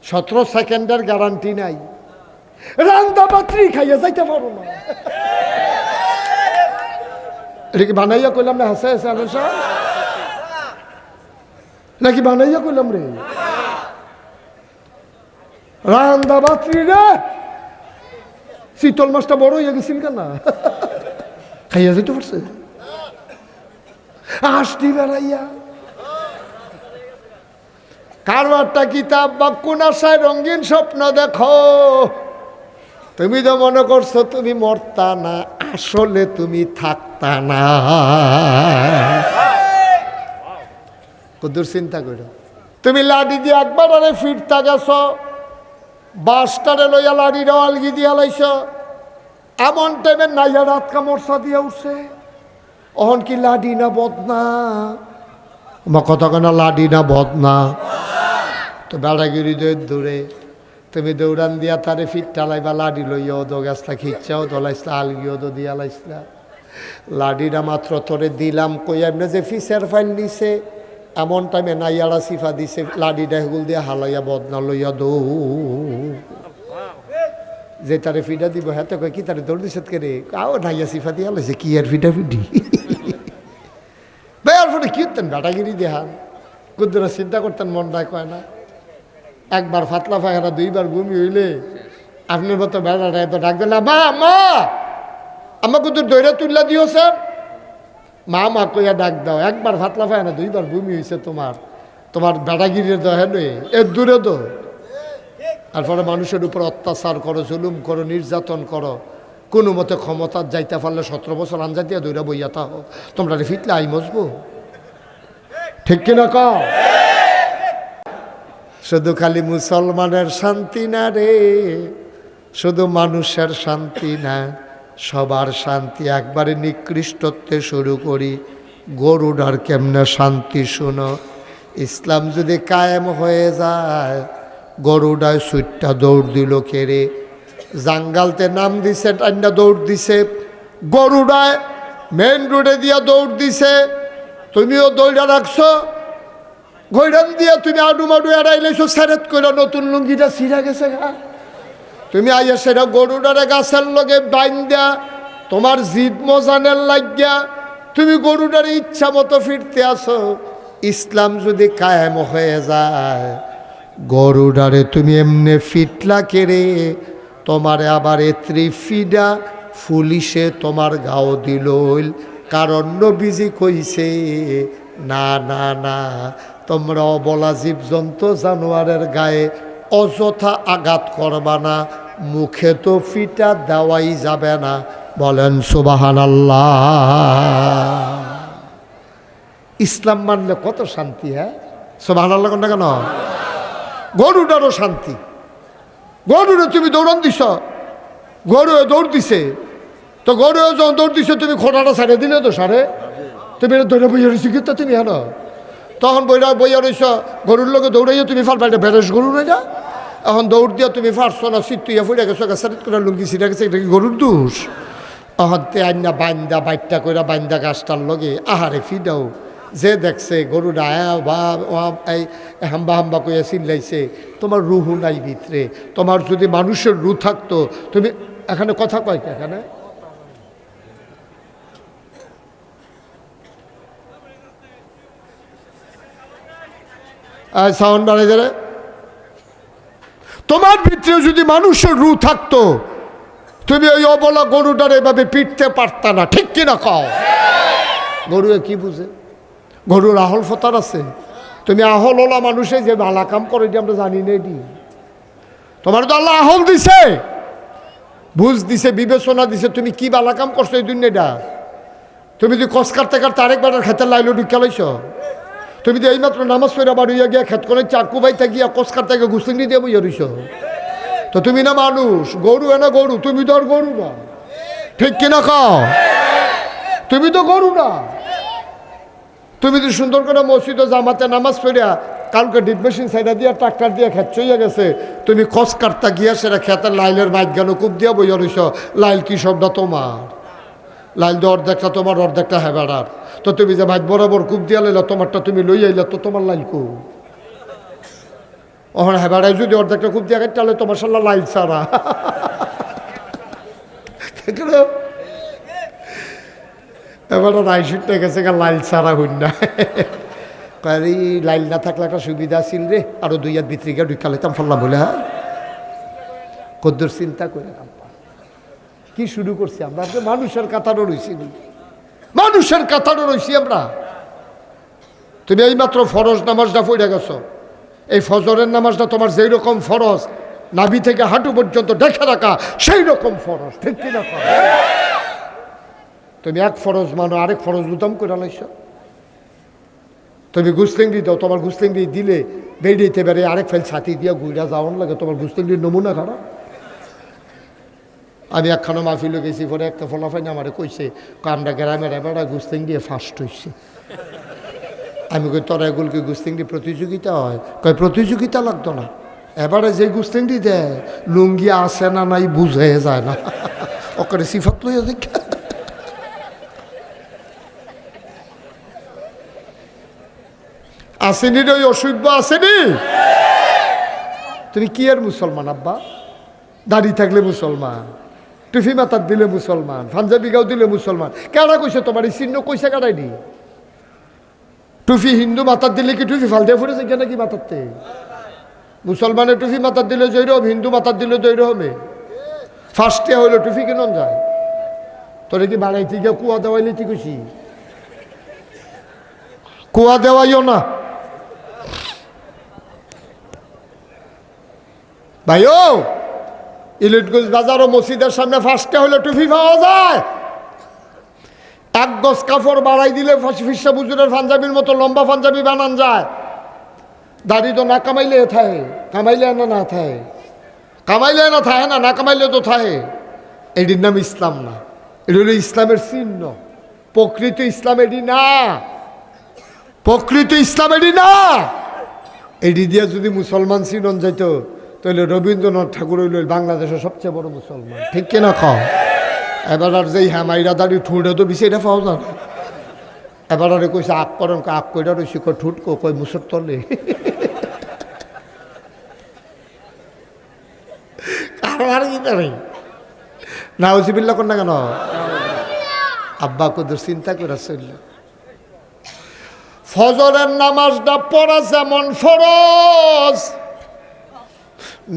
17 সেকেন্ডের গ্যারান্টি নাই। রান্দা পাত্রী খাইয়া যাইতে পারো না। এটা কি বানাইয়া কইলাম না? হাসে হাসে আলো নাকি বানাইয়া কইলাম রে? রান্দা পাত্রী রে, শীতল মাছটা বড় হইয়া গেছিল কেন? খাইয়া যাইতে পারছে আসটি বেড়াইয়া। কারো একটা কিতাব বা কোন আশায় রঙিন স্বপ্ন দেখো, তুমি তো মনে করছো তুমি মরতা না, আসলে তুমি থাকতা না। কদ্দুর চিন্তা করো। তুমি লাডি দিয়ে একবার আরে ফিরতা গেছ, বাসটারে লইয়া লাডিটা আলগি দিয়া লাইছ, এমন টাইমে নাইয়া রাত কামড়সা দিয়া উঠছে। অহন কি লাডি না বদনা? আমার কথা কেনা লাডি না বদনা? তো বেড়াগিরি দূরে তুমি দৌড়ান দিয়া তারে ফিরটা লাইবা, লাডি লইয়া দো গাছটা খিচ্ছাও দোলাইসলা, আলগিও দো দিয়া লাইসলা। লাডিটা মাত্র তোরে দিলাম কই এমনি যে ফিসের ফাইল নিছে, এমন টাইমে নাইয়ারা সিফা দিছে, লাডিটা হেগুল দিয়া হালাইয়া বদনা লইয়া দৌ। যে তারে ফিডা দিব হাতে কয় কি তারে দৌড় দিছে কে রে? আও নাইয়া সিফা দিয়া লাইছে, কি আর ফিডা ফিডি ভাই। আর ফলে কি হতেন বেটাগিরি দেহান কুদ্দুরা চিন্তা করতেন, মনটায় কয় না। একবার ফাতলা ফায়খানা, দুইবার বমি হইলে আপনার মতো বেড়াটা এত ডাক দিল, মা মা আমাকে তো দৈরা তুললা দিও স্যার, মা মা কইয়া ডাক দাও। একবার ফাতলা ফায়খানা, দুইবার বমি হয়েছে তোমার, তোমার বেড়াগিরির দহেনে এর দূরে তো। আর পরে মানুষের উপর অত্যাচার করো, জুলুম করো, নির্যাতন করো, কোনো মতে ক্ষমতার যাইতে পারলে 17 বছর আনজা দিয়া দৈরা বইয়া থাকো, তোমরা ফিটলে আই মজবো। ঠিক কিনা কও? শুধু খালি মুসলমানের শান্তি না রে, শুধু মানুষের শান্তি না, সবার শান্তি। একবারে নিকৃষ্টত্বে শুরু করি, গরুডার কেমনে শান্তি শুনো। ইসলাম যদি কায়েম হয়ে যায়, গরুডায় সুইটটা দৌড় দিল কেড়ে, জাঙ্গালতে নাম দিছে, টান্না দৌড় দিছে, গরুডায় মেন রোডে দিয়া দৌড় দিছে, তুমিও দৌড়া রাখছো, ঘৈরান দিয়া তুমি আডু মাডু এড়াইলেছো, সেরেত করে নতুন লুঙ্গিটা ছিঁড়া গেছে গা। তুমি আইয়া সেটা গরুটারে গাছের লগে বাইন্দা তোমার জিদ মজানের লাগিয়া তুমি গরুটারে ইচ্ছা মতো ফিরতে আসো। ইসলাম যদি কায়েম হয়ে যায়, গরুটারে তুমি এমনি ফিটলা কেড়ে তোমারে আবার এত্রি ফিডা পুলিশে তোমার গাও দিল। কারণ নবীজি কইছে না না না, তোমরা অবলা জীবজন্তু জানোয়ারের গায়ে অযথা আঘাত করবা না, মুখে তো ফিটা দেওয়াই যাবে না। বলেন সুবহানাল্লাহ। ইসলাম মানলে কত শান্তি। হ্যাঁ সুবহানাল্লাহ কোনটা কেন? গরুটারও শান্তি। গরুরে তুমি দৌড়ান দিছ, গরু দৌড় দিছে, তো গরু যখন দৌড় দিছে তুমি খোঁটাটা ছাড়ে দিলে তো সারে, তুমি এটা দৌড়ে বইয়া রয়েছি কিন্তু তুমি হ্যাঁ তখন বইয়া রয়েছ, গরুর লোকে দৌড়াইয়া তুমি ফাল পাইটা বেরেস গরু না যা, এখন দৌড় দিয়া তুমি ফারছো না, সিটুইয়া ফুড়ে গেছো, গাছের করে লুঙ্গি ছিঁড়ে গেছে, এটা কি গরুর দোষ? এখন তে আইনা বাইন্দা বাইটটা করে বাইন্দা গাছটার লগে আহারে ফিডাও, যে দেখছে গরুটা এই হাম্বা হাম্বা কইয়া চিল্লাইছে, তোমার রুহু নাই ভিতরে। তোমার যদি মানুষের রু থাকতো, তুমি এখানে কথা কয় কি এখানে? সাউন্ড বাড়াই যারে। তোমার ভিতরে যদি মানুষের রু থাকতো, তুমি ওই অবলা গরুটার এভাবে পিটতে পারতা না। ঠিক কিনা কও? গরু কি বুঝে? গরুর আহল ফতার আছে। তুমি আহল ওলা মানুষে যে ভালা কাম করে এটি আমরা জানি না। এটি তোমার তো আল্লাহ আহল দিছে, বুঝ দিছে, বিবেচনা দিছে, তুমি কি ভালা কাম করছো এই দুনিয়াটা। তুমি যদি কস কাটতে কাটতে আরেকবার খেতে লাইলো ঢুকা লাইছ, তুমি তো এইমাত্র নামাজ পড়া বাড়িয়া গিয়া খেত করে চাকু বাইতে গিয়া কস কাটতে গিয়ে গুসলিং দিয়ে বইয়া রইছ, তো তুমি না মানুষ। গরু না গরু, তুমি তো আর গরু না। ঠিক কিনা খাও? তুমি তো গরু না। তুমি তো সুন্দর করে মসজিদে জামাতে নামাজ পড়িয়া কালকে ডিপ মেশিন সাইডা দিয়া ট্রাক্টর দিয়ে খেত চইয়া গেছে, তুমি কস কাটতা গিয়া সেটা খেতের লাইলের মাইক গেল কূপ দিয়া বইয়া রইছ। লাইল কি সবটা তোমার? লাইল তো অর্ধেকটা তোমার, অর্ধেকটা হেবেড়ার। তো তুমি যে ভাই বরাবর কূপ দিয়া লাইলা, তোমারটা তুমি লই আইলা, তো তোমার লাইল কো? ওখানে হেবাড়ায় যদি অর্ধেকটা খুব জায়গায় তাহলে তোমার সাল্লাহ লাইল সারা এবার রাইসুটটা গেছে লাইল সারা হইন না এই লাইল না থাকলে একটা সুবিধা ছিল রে আরো 2 হাত ভিতরে গিয়ে ঢুকালে তাম ফল্লা বলে হ্যাঁ কদ্দুর চিন্তা করে কি শুরু করছি আমরা মানুষের কাতারও রয়েছি মানুষের কাতারও রয়েছি আমরা তুমি এইমাত্র ফরজ নামাজটা পড়ে গেছো এই ফজরের নামাজটা তোমার যেই রকম ফরজ নাভি থেকে হাঁটু পর্যন্ত দেখে রাখা সেই রকম ফরজ ঠিক কিনা তুমি এক ফরজ মানো আরেক ফরজ উদম করে লাইছ তুমি গুসলিংড়ি দাও তোমার গুসলিংড়ি দিলে বেরিয়েতে বেড়ে আরেক ফেল ছাতি দিয়া ঘুরা যাওয়ার লাগে তোমার গুসলিংড়ির নমুনা খারাপ আমি একখানো মাহফিলে গেছি পরে একটা ফলাফাইন আমারে কইছে আমরা গ্রামের এবার গুস্তিং দিয়ে ফার্স্ট হইছে আমি কই তোরা এগুলোকে গুস্তিং দিয়ে প্রতিযোগিতা হয় কয় প্রতিযোগিতা লাগতো না এবারে যে গুস্তিং দিয়ে দেয় লুঙ্গি আসে না নাই বুঝে যায় না ওকে সিফাত লইয়া দেখ আসেনি রে ওই অসভ্য আসেনি তুমি কি আর মুসলমান আব্বা দাড়ি থাকলে মুসলমান টুফি মাথার দিলে মুসলমান পাঞ্জাবি গাও দিলে মুসলমান কেডা কইছে তোমার এই চিহ্ন কইছে কাটাইনি টুফি হিন্দু মাথার দিলে কি টুফি ফাল দিয়ে ফুটেছে কেন কি মাথারতে মুসলমানের টুফি মাথার দিলে জৈরম হিন্দু মাথার দিলে জৈরমে ফার্স্টে হইলো টুফি কেন যায় তোরে কি বাড়াইতে গিয়ে কুয়া দেওয়াইলে কি খুশি কুয়া দেওয়াইও না ভাই ও ইলিটগঞ্জ বাজার ও মসজিদের সামনে ফার্স্টে হলে টুপি পাওয়া যায় 1 গজ কাপড় বাড়াই দিলে ফিসা বুজুরের পাঞ্জাবির মতো লম্বা পাঞ্জাবি বানান যায় দাড়ি তো না কামাইলে থাকে কামাইলে না থাকে কামাইলে না থাকে না কামাইলে তো থাকে এটির নাম ইসলাম না এটি হলো ইসলামের চিহ্ন প্রকৃত ইসলাম এটি না প্রকৃত ইসলাম এটি না এটি দিয়ে যদি মুসলমান চিনন যাইতো তাহলে রবীন্দ্রনাথ ঠাকুর হইল বাংলাদেশের সবচেয়ে বড় মুসলমান ঠিক কিনা খাও এবার আর যেই হ্যামাইরা দাঁড়ি ঠুঁড়ে তো বেশি এটা পাওয়া যায় না এবার আরে কইছে আক করেন আক কইটা রয়েছে কই ঠুট কই মুসর তলে কারো আর কি নেই না ওসিবিল্লা কর না কেন আব্বা কদর চিন্তা করে চলল ফজরের নামাজটা পড়া যেমন ফরজ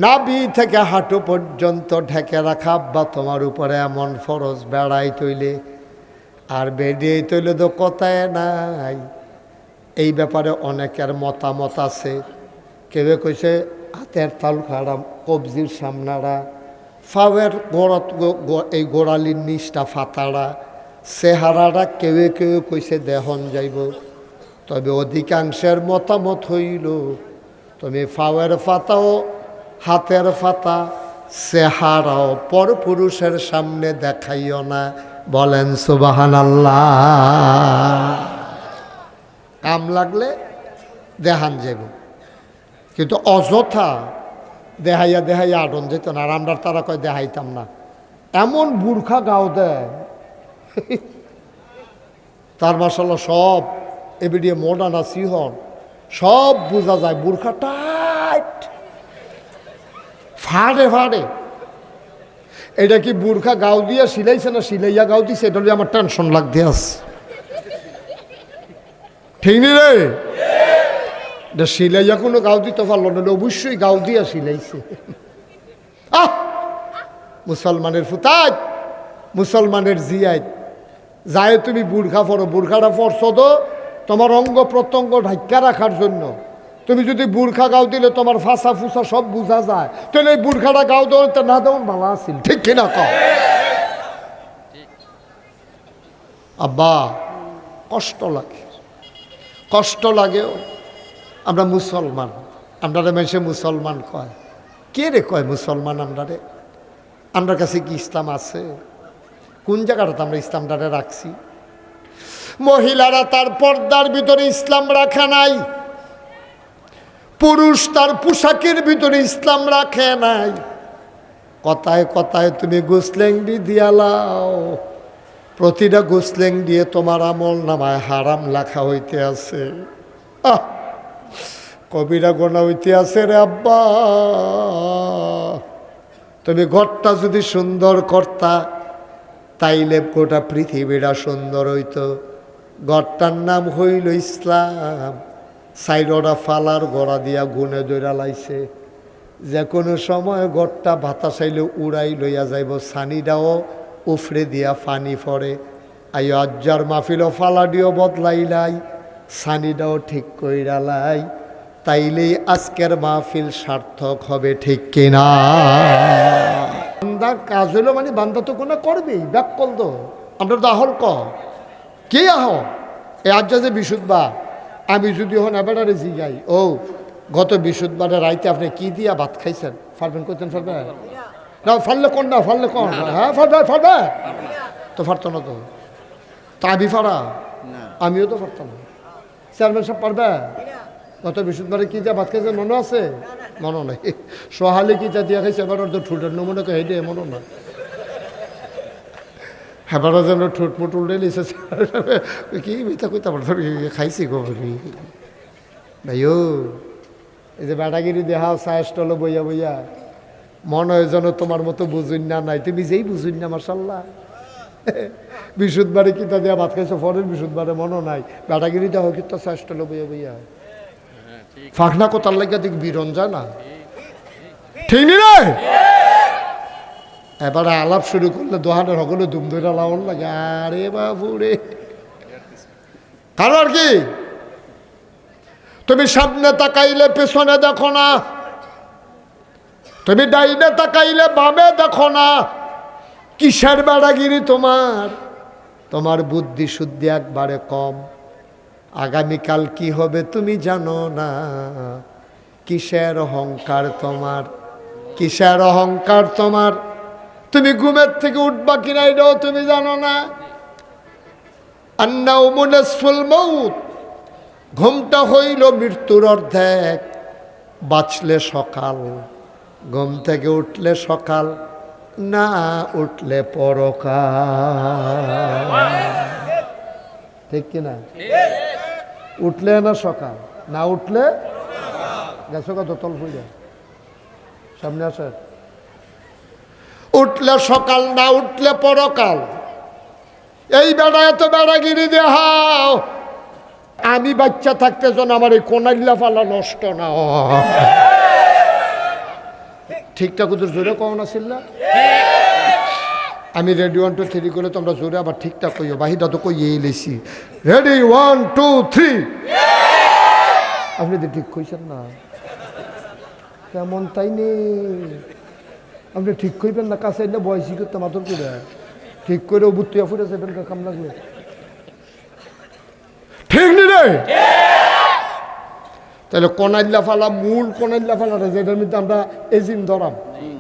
নাভি থেকে হাঁটু পর্যন্ত ঢেকে রাখা আব্বা তোমার উপরে এমন ফরজ বেড়াই তৈলে আর বেরিয়ে তৈলে তো কথায় নাই এই ব্যাপারে অনেকের মতামত আছে কেউ কইছে হাতের তাল খাড়া কবজির সামনারা ফাওয়ের গোড়াত এই গোড়ালির নিচটা ফাতাড়া চেহারাটা কেউ কেউ কইছে দেহন যাইব তবে অধিকাংশের মতামত হইল তুমি ফাওয়ের ফাতাও হাতের ফাতা চেহারাও পর পুরুষের সামনে দেখাইও না বলেন সুবহানাল্লাহ কাম লাগলে দেখান যাব কিন্তু অযথা দেখাইয়া দেখাইয়া আটন যেত না আর আমরা তারা কয় দেখাইতাম না এমন বুর্খা গাও দেয় তার মাশাআল্লাহ সব এবিডিয়ে মডার্ন আছি হন সব বোঝা যায় বুর্খা টাইট ফাড়ে ফাড়ে এটা কি বুর্খা গাও দিয়া সিলাইছে না সিলাইয়া গাও দিছে এটা হলে আমার টেনশন লাগতে আছে ঠিক নি রে এটা সিলাইয়া কোনো গাও দিতে পারলো না অবশ্যই গাও দিয়া সিলাইছে আহ মুসলমানের ফুতাজ মুসলমানের জিয়াই যায় তুমি বুর্খা পরো বুর্খাটা পরছো তো তোমার অঙ্গ প্রত্যঙ্গ ঢাক্কা রাখার জন্য তুমি যদি বুর্খা গাও দিলে তোমার ফাঁসা ফুসা সব বোঝা যায় তাহলে এই বুর্খাটা গাও দেওয়া না দেওয়ান ভালো আসিল ঠিক কিনা কও আব্বা কষ্ট লাগেও আমরা মুসলমান আমরা মেশে মুসলমান কয় কে রে কয় মুসলমান আমরা কাছে কি ইসলাম আছে কোন জায়গাটাতে আমরা ইসলামটারে রাখছি মহিলারা তার পর্দার ভিতরে ইসলাম রাখা নাই পুরুষ তার পোশাকের ভিতরে ইসলাম রাখে নাই কথায় কথায় তুমি গোসলেংডি দিয়ালাও প্রতিটা গোসলেং দিয়ে তোমার আমল নামায় হারাম লেখা হইতে আছে কবিরা গোনা হইতে আছে রে আব্বা, তুমি ঘরটা যদি সুন্দর করতা তাইলে গোটা পৃথিবীটা সুন্দর হইতো। ঘরটার নাম হইল ইসলাম। সাইডরা ফালার গড়া দিয়া গুনে দৈরা লাইছে, যে কোনো সময় ঘরটা বাতাস আইলে উড়াই লইয়া যাইব, সানিটাও উফরে দিয়া ফানি পড়ে। আই আজ্জার মাহফিলও ফালাডিও বদলাইলাই, সানিটাও ঠিক কইরা লাই, তাইলেই আজকের মাহফিল সার্থক হবে, ঠিক কিনা? বান্দার কাজ হইল মানে বান্দা তো কোনো করবেই, ব্যাকল তো আমরা তো আহল কে আহ এ আজ যে বিশুদ্ধবার আমি যদি হন এবারে জিগাই, ও গত বিশুদ্ধবারে রাইতে আপনি কি দিয়া ভাত খাইছেন, ফারবেন করতেন? ফারবে না, ফারলে কোন না, ফারলে কোন? হ্যাঁ ফারবে, ফারবে তো ফারতো না তো, তা আমি ফারা, আমিও তো ফারতাম না। চেয়ারম্যান সব পারবে? গত বৃহস্পতিবারে কি যা ভাত খাইছে মনে আছে? মনে নাই। সোহালি কি যা দিয়া খাইছে এবার তো ঠুটের নমুনা কে হেঁটে মনে না, হেবার যেন ঠুট মুট উল্টে নিছে কি মিথ্যা কইতে পারত খাইছি গরি ভাইও। এই যে বেটাগিরি দেহাও চায় স্টলে বইয়া বইয়া, মনে হয় যেন তোমার মতো বুঝুন না নাই, তুমি যেই বুঝুন না মাশাল্লাহ। বৃহস্পতিবারে কিতা দেয়া ভাত খাইছো, পরের বৃহস্পতিবারে মনে নাই, বেটাগিরি দেওয়া কিন্তু চায় স্টলে বইয়া বইয়া ফাঁকনা কোথার লাগিয়া দিক বিরন যায় না, ঠিক নি রে? এবারে আলাপ শুরু করলে দোহানের সকলে দুম ধরে লাউন লাগে, আরে বাবু রে। কারণ কি তুমি সামনে তাকাইলে পেছনে দেখো না, তুমি ডাইনে তাকাইলে বামে দেখো না, কিসের বেড়াগিরি তোমার? তোমার বুদ্ধি শুদ্ধি একবারে কম। আগামীকাল কি হবে তুমি জানো না, কিসের অহংকার তোমার, কিসের অহংকার তোমার? তুমি ঘুমের থেকে উঠবা কিনা এটাও তুমি জানো না। আন্নাউমু নিসফুল মাউত, ঘুমটা হইল মৃত্যুর অর্ধেক। বাঁচলে সকাল, ঘুম থেকে উঠলে সকাল, না উঠলে পরকাল, ঠিক কিনা? উঠলে না সকাল, না উঠলে গেছো কত তল হয়ে সামনে আসে। উঠলে সকাল, না উঠলে পরকাল। এই বেড়ায় তো বেড়াগিরি দেহাও, আমি বাচ্চা থাকতে যেন আমার এই কোনাইল্লা ফালা নষ্ট না হয়। ঠিকঠাক ওদের জোরে কখন আসিল না? আমি রেডি 1 2 3 করে তোমরা জোরে আবার ঠিকঠাক কইও, বাহিদা তো কইয়েই লেছি। রেডি 1 2 3। আপনি তো ঠিক কইছেন না, কেমন তাই নেই? আপনি ঠিক কইবেন না, কাছে এলে বয়সী করতে মাতর করে ঠিক করে বুত্তিয়া ফুটে যাবেন কাম লাগলে, ঠিক নি রে? তাহলে কনাইল্লা ফালা, মূল কনাইল্লা ফালাটা যেটার মধ্যে আমরা এজিম ধরাম,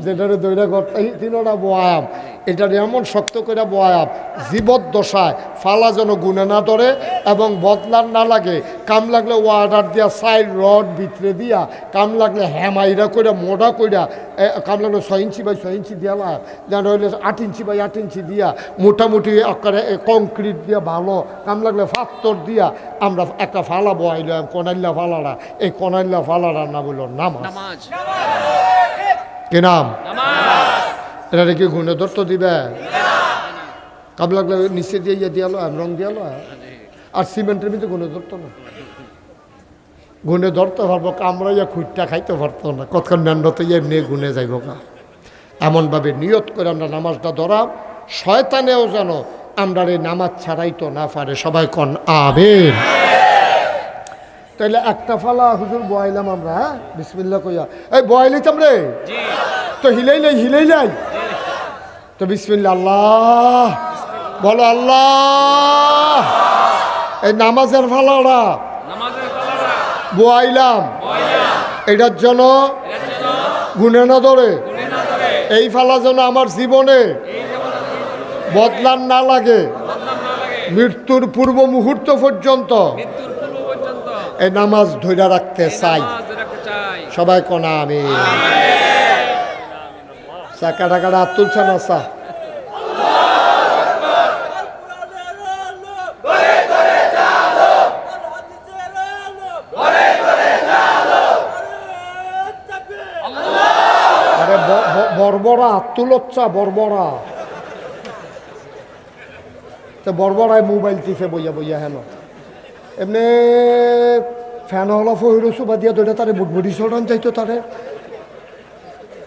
যেটারে দৈরা ঘরটা তিনোটা বয়াম, এটার এমন শক্ত করে বয়াম জীবদ্দশায় ফালা যেন গুনে না ধরে এবং বদলার না লাগে। কাম লাগলে ওয়ার্ডার দিয়া সাইড রড ভিতরে দিয়া, কাম লাগলে হ্যামাইরা করে মোটা কইরা, কাম লাগলে 6 ইঞ্চি বাই 6 ইঞ্চি দিয়ালা, যেন হইলে 8 ইঞ্চি বাই 8 ইঞ্চি দিয়া, মোটামুটি আকারে কংক্রিট দিয়া ভালো, কাম লাগলে পাথর দিয়া আমরা একটা ফালা বয়াইলাম, কনাইল্লা ফালাটা। এই কনাইল্লা ফালাটার নাম হইল নামাজ। কি নাম? এটা কি গুণে ধরতে দিবে? কাম লাগলে নিচে দিয়ে ইয়ে দিয়ালো, রং দিয়ালো, আর সিমেন্টের ভিতরে গুণে ধরতো না। গুণে ধরতে পারবো, আমরা ইয়া খুঁটটা খাইতে পারতো না, কতক্ষণ মেন্ডতে এমনি গুনে যাইব গা। এমনভাবে নিয়ত করে আমরা নামাজটা ধরাম, শয়তানেও যেন আমরা এই নামাজ ছাড়াই তো না পারে। সবাই কন আমিন। তাইলে একটা ফালা হুজুর বয়াইলাম আমরা, হ্যাঁ বিসমিল্লাহ কইয়া, এই বয়াইলাম রে তো হিলাইলাই তো বিসমিল্লাহ, আল্লাহ বলো, আল্লাহ। এই নামাজের ফালাটা বয়াইলাম, এটার জন্য গুনে না ধরে, এই ফালা যেন আমার জীবনে বদলান না লাগে, মৃত্যুর পূর্ব মুহূর্ত পর্যন্ত এই নামাজ ধরে রাখতে চাই। সবাই কোনা আমি কাটা কাটা হাত তুলছে না চা। বর্বরা তুলচ্চা বর্বরা তো বর্বরায় মোবাইল টিপে বইয়া বইয়া হেন এমনি ফ্যান হল ফহিরসু বা দিয়া দইটা তারে বুটবুটি সরান চাইতো তারে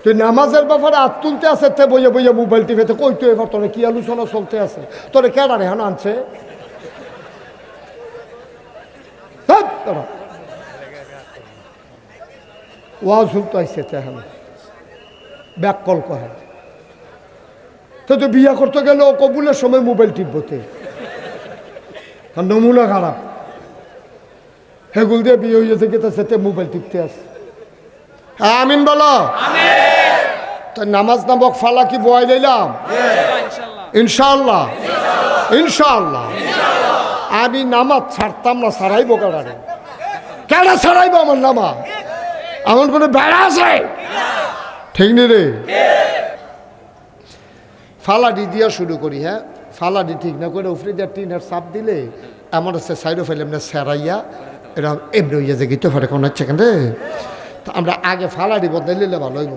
তুই নামাজের ব্যাপারে হাত তুলতে আছে তে বইয়া বইয়া মোবাইল টিপেতে কইতো এবার তোরে কি আলোচনা চলতে আছে তোরে কেডারে হেন আনছে ওয়াজ শুনতে আইসে তেহান ব্যাক কল কহে তো বিয়া করতে গেলে ও কবুলের সময় মোবাইল টিপবতে নমুনা খারাপ হেগুল দিয়ে বিয়ে হয়েছে গেতে সেতে মোবাইল টিপতে আছে হ্যাঁ আমিন বলো তো নামাজ নামক ফালা কি বয় দিলাম ইনশাআল্লাহ ইনশাআল্লাহ আমি নামাজ ছাড়তাম না ছাড়াইবো কেডারে কেডা ছাড়াইবো আমার নামাজ আমার কোনো বেড়া আছে ঠিক নি রে ফালাডি দিয়া শুরু করি হ্যাঁ ফালাডি ঠিক না করে উফরি দিয়া টিনের চাপ দিলে আমার হচ্ছে সাইডও ফেলে এমনি সেরাইয়া এরকম এমনি হইয়া যে গিতে ফারে কোন হচ্ছে কেন তো আমরা আগে ফালাডি বদলাইলে ভালো হইব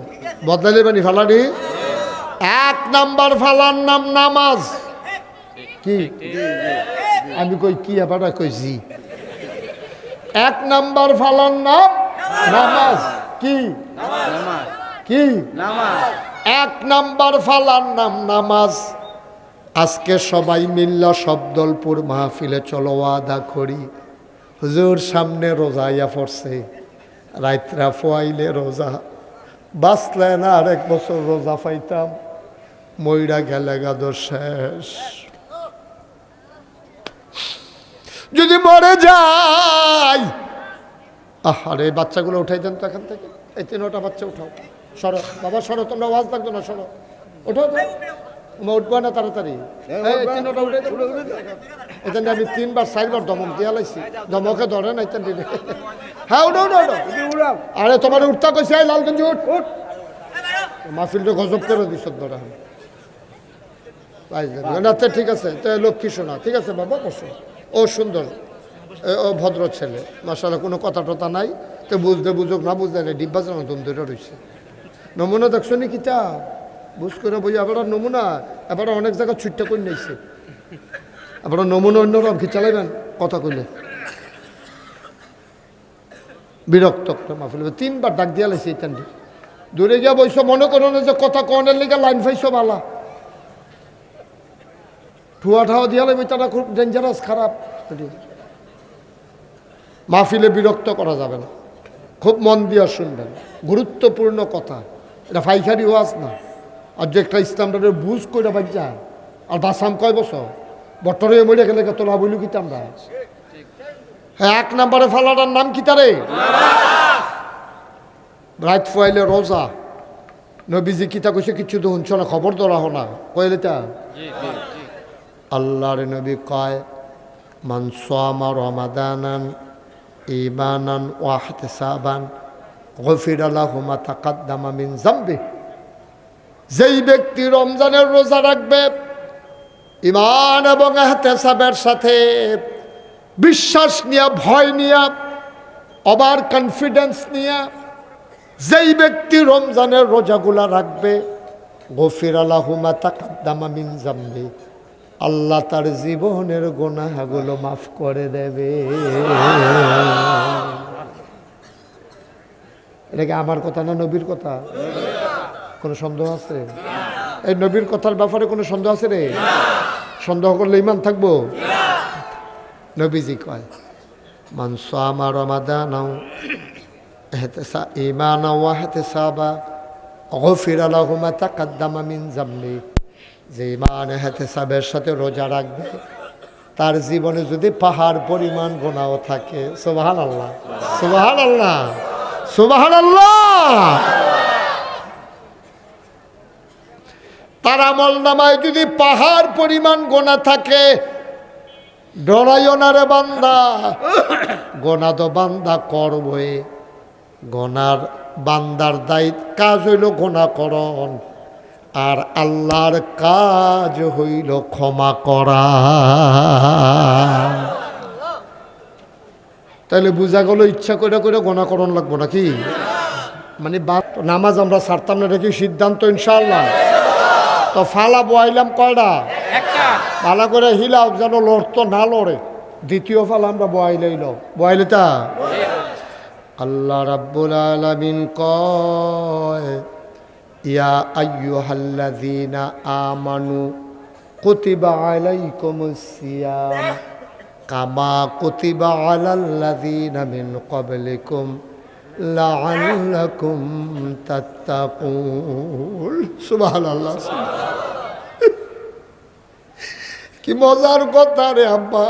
বদলাইলে বানি ফালাডি এক নাম্বার ফালার নাম নামাজ কি আমি কই কি আবার কই জি এক নাম্বার ফালার নাম নামাজ কি কি এক নাম্বার ফালার নাম নামাজ আজকে সবাই মিল্লা শব্দলপুর মাহফিলে চলো আদা করি হুজুর সামনে রোজা ইয়া পড়ছে রাইতরা ফোয়াইলে রোজা বাঁচলে না আরেক বছর রোজা পাইতাম ময়রা গেলে গাদ শেষ যদি মরে যাই আরে বাচ্চাগুলো উঠাই দেন তো এখান থেকে এই 3টা বাচ্চা উঠাও সরো বাবা সরো তোমরা আওয়াজ থাকতো না সরো ওঠো উঠবো না তাড়াতাড়ি এখানে আমি 3বার 4বার দমক দিয়া লাইছি দমকে ধরে না এখান দিলে হ্যাঁ উঠো উঠো উঠো আরে তোমার উঠতা কইছে লালগঞ্জ উঠ উঠ মাহফিলটা গজব করে দিছ ধরা আচ্ছা ঠিক আছে তো লক্ষ্মী শোনা ঠিক আছে বাবা বসো ও সুন্দর ও ভদ্র ছেলে মাশাআল্লাহ কোনো কথা টথা নাই তো বুঝতে বুঝুক না বুঝতে না ডিব্বা যেন দম ধরে রয়েছে নমুনা দেখছো নি কিতা বুঝ করে বই আবার নমুনা এবার অনেক জায়গা ছুটটা করে নিয়েছে আবার নমুনা অন্যরকম কি চালাইবেন কথা কইলে বিরক্ত করে মাহফিল 3বার ডাক দিয়া লাইছে ইতান দূরে গিয়া বইছো মনে করো না যে কথা কনের লিগে লাইন পাইছো বালা ঠুয়া ঠাওয়া দিয়া লাগবে তারা খুব ডেঞ্জারাস খারাপ মাহফিলে বিরক্ত করা যাবে না খুব মন দিয়া শুনবেন গুরুত্বপূর্ণ কথা এটা ফাইখারি ওয়াজ না আর যে একটা ইসলামটা বুঝ করে বাজ্যা আর বাসাম কয় বছর বটরে মরে গেলে তোলা বইলু কি আমরা হ্যাঁ 1 নম্বরে ফালাটার নাম কি তারে রাত ফুয়াইলে রোজা নবীজি কিতা কইছে কিছু তো শুনছ না খবর ধরা হো না কইলে তা আল্লাহর নবী কয় মান সামা রমাদানান ঈমানান ওয়া ইহতিসাবান গফিরা লাহু মা তাকাদ্দামা মিন যামবি যেই ব্যক্তি রমজানের রোজা রাখবে ঈমান এবং ইহতিসাবের সাথে বিশ্বাস নিয়ে ভয় নিয়ে ওভার কনফিডেন্স নিয়ে যেই ব্যক্তি রমজানের রোজাগুলা রাখবে গফিরা লাহু মা তাকাদ্দামা মিন যামবি আল্লাহ তার জীবনের গুনাহগুলো মাফ করে দেবে এটা কি আমার কথা না নবীর কথা কোনো সন্দেহ আছে এই নবীর কথার ব্যাপারে কোনো সন্দেহ আছে রে সন্দেহ করলে ঈমান থাকবো নবীজি কয় মান সামা রমাদানাও ঈমানা ওয়া ইহতিসাবা গফিরা লাহু মা তাকাদ্দামা মিন যামবি যে ঈমান ইহতিসাবের সাথে রোজা রাখবে তার জীবনে যদি পাহাড় পরিমাণ গুনাহ থাকে সুবহানাল্লাহ সুবহানাল্লাহ সুবহানাল্লাহ তার আমল নামায় যদি পাহাড় পরিমাণ গুনাহ থাকে ডরাইও না রে বান্দা গুনাহ তো বান্দা করবে গুনার বান্দার দায়িত্ব কাজ হইল গুনাহ করণ আর আল্লাহর কাজ হইল ক্ষমা করা তাহলে বুঝা গেল ইচ্ছা করে করে গুনাহ করণ লাগবো নাকি মানে নামাজ আমরা ছাড়তাম না, এটা কি সিদ্ধান্ত ইনশাআল্লাহ? তো ফালা বয়াইলাম কয়টা? ভালো করে হিলাও যেন লড়তো না লড়ে। দ্বিতীয় ফালা আমরা বয়াইলেইল বয়াইলে তা আল্লাহ রাব্বুল আলামিন কয় ইয়া আইয়ুহাল্লাযীনা আমানু কুতিবা আলাইকুমুস সিয়াম কামা কুতিবা আলাল্লাযীনা মিন ক্বাবলিকুম লাআল্লাকুম তাত্তাকুন। সুবহানাল্লাহ। কি মজার কথা রে আব্বা,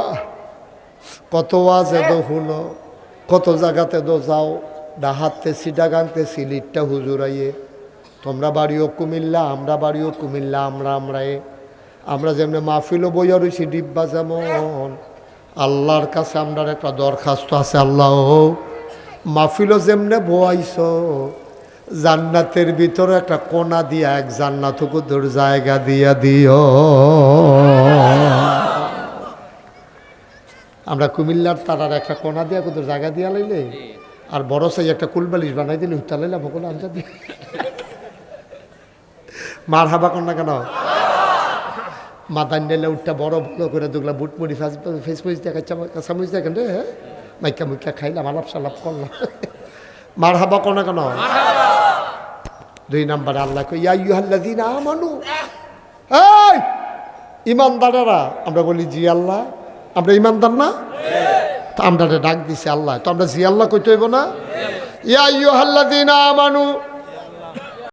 কত ওয়াজে দো হুনো, কত জায়গাতে দো যাও, ডাহাতে সিটাগাংতে সিলিটটা হুজুরাইয়ে, তোমরা বাড়িও কুমিল্লা, আমরা বাড়িও কুমিল্লা, আমরা যেমনি মাহফিলও বইয়া রয়েছি ডিব্বা, যেমন আল্লাহর কাছে আমরা একটা দরখাস্ত আছে, আল্লাহ মাহফিলও যেমনে বয়াইছ, জান্নাতের ভিতরে একটা কোনা দিয়া এক জান্নাতকু তোর জায়গা দিয়া দিও। আমরা কুমিল্লার তারার একটা কোনা দিয়া কোথাও জায়গা দিয়া লাইলে আর বড় সাই একটা কুলবালিশ বানাই দিলে উত্তা লাইলে ভোগল আনজা দিয়ে মার হাবা কর না কেন? মাদান নিলে উঠটা বড় বড় করে দুগলা বুট মুড়ি ফেস মুড়ি দেখাচ্ছা কাঁচামুচ দেখেন রে, মাইকা মুইকা খাইলাম, আলাপ সালাপ করলাম, মার হাবা কর না কেন? দুই নম্বরে আল্লাহ কই ইয়া আইয়ুহাল্লাযীনা আমানু, এই ইমানদারেরা। আমরা বলি জি আল্লাহ, আমরা ইমানদার না? তো আমরা ডাক দিছি আল্লাহ, তো আমরা জি আল্লাহ কইতে হইব না? ইয়া আইয়ুহাল্লাযীনা আমানু